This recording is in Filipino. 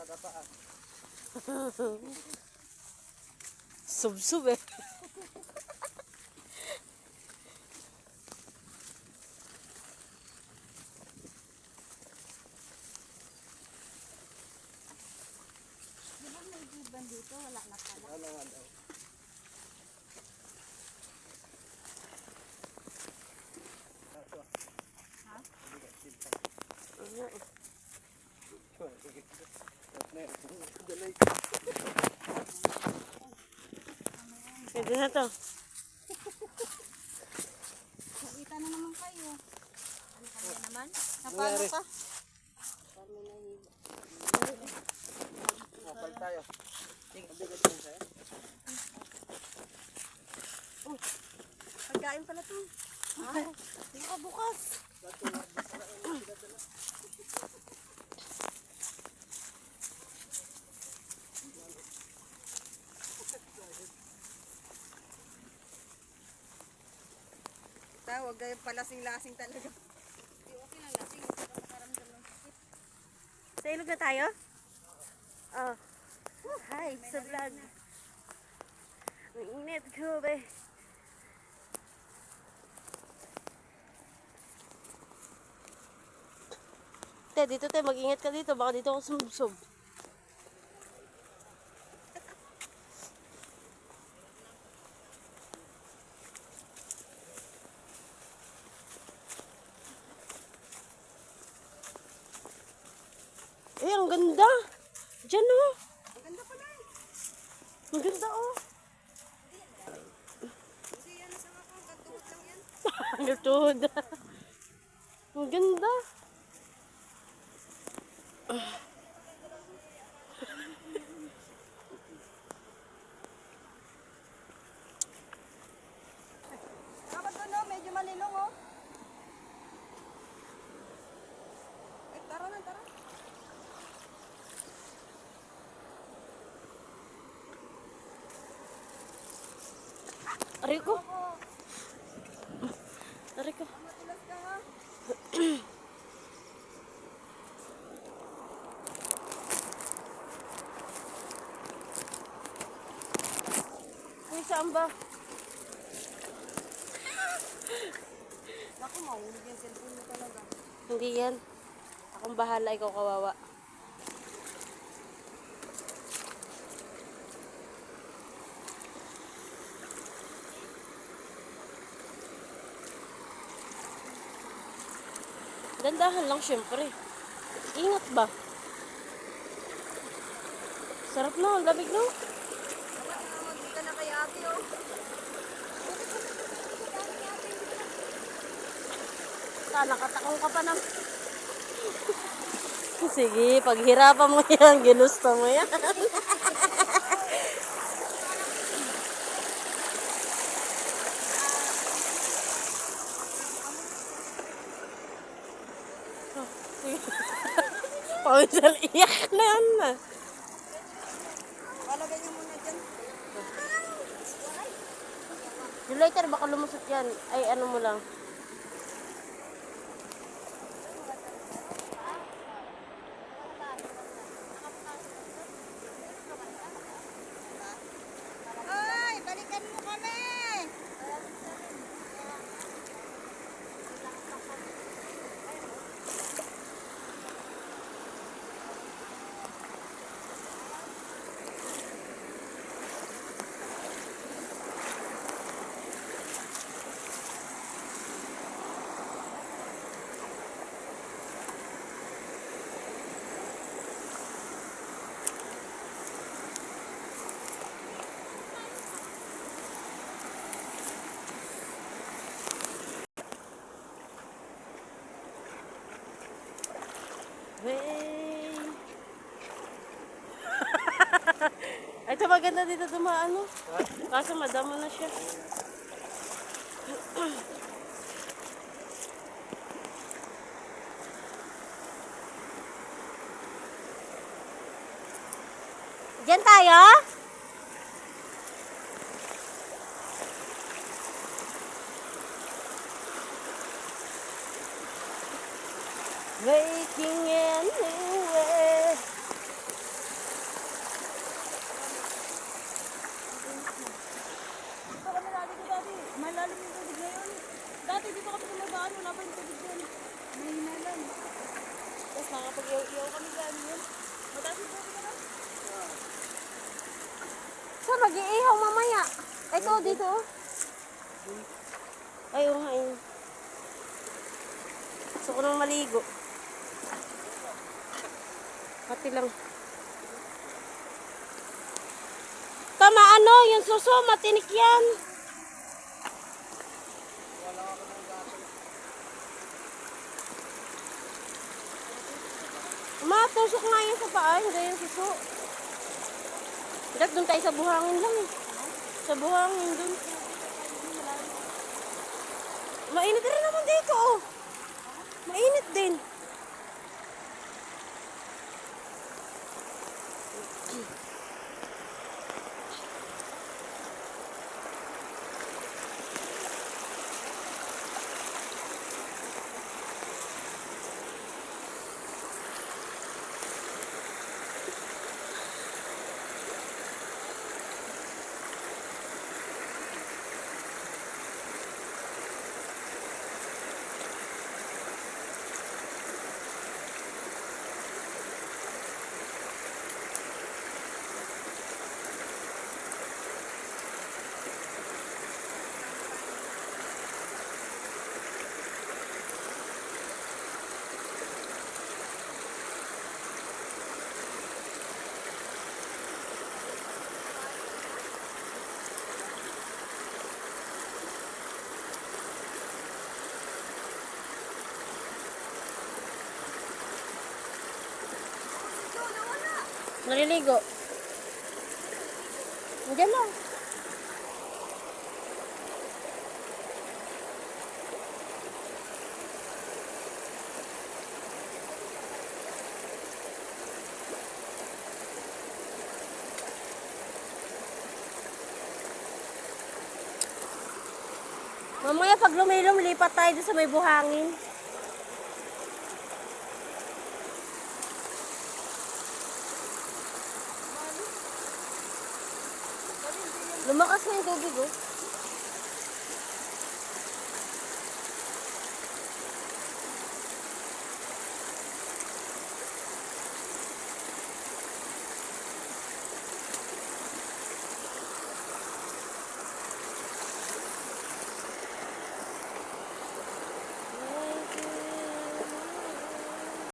nakakapaan. Sub-sub eh. Di ba may giban dito? Wala na pala. Wala nga daw. Ha? Pwede na to. Nakita na naman kayo. Ano kami naman? Napano Nangyari? ka? Kapal tayo. Mabigat din sa'yo. Pagkain pala to. Ah, nakabukas. Huwag kayo palasing-lasing talaga. Hindi okay lang lasing. Pero makaramdam ng sakit. Sa ilog na tayo? Oh. Hi, sa vlog. Ang init ko ba? Te, dito te, mag-ingat ka dito. Baka dito ako sumubsob. Eh, ang ganda. Diyan oh. Ang ganda pala eh. Ang ganda oh. Kasi yan sa ako. Gatuhot lang yan. Lutod. Ang ganda. Dapat doon oh. Medyo malilong oh. Eh, tara na, tara. Aray ko. Aray ko. Matulas ka ha. Ay, saan ba? Naku, mahulog yung cellphone mo talaga. Hindi yan. Akong bahala, ikaw kawawa. Dandahan lang syempre. Ingat ba? Sarap na, ang lamig no? Hindi ka na kay ate oh. Nakatakong ka pa na. Sige, paghirapan mo yan, ginusto mo yan. Pawisal, iyak na yan na. Palagay niyo muna dyan. Yung lighter, baka lumusot yan. Ay, ano mo lang. Ay, balikan mo kami! Hey. Ay, ito maganda dito dumaan, no? Kaso madamo na siya. Diyan tayo? Making anyway. wala pa yung tubig dyan. Mahina lang. Tapos nakapag-iyaw kami ganyan. Mataas yung tubig na. Sa mag-iihaw mamaya. Ito, dito. Oh. Ay, oo nga yun. Gusto ko nang maligo. Pati lang. Tama, ano? Yung suso, matinik yan. Matusok nga yun sa paa, hindi yung suso. Dapat doon tayo sa buhangin lang eh. Sa buhangin doon. Mainit rin naman dito oh. Mainit din. Naliligo. Diyan lang. Mamaya pag lumilom, lipat tayo doon sa may buhangin. Lumakas na yung tubig oh.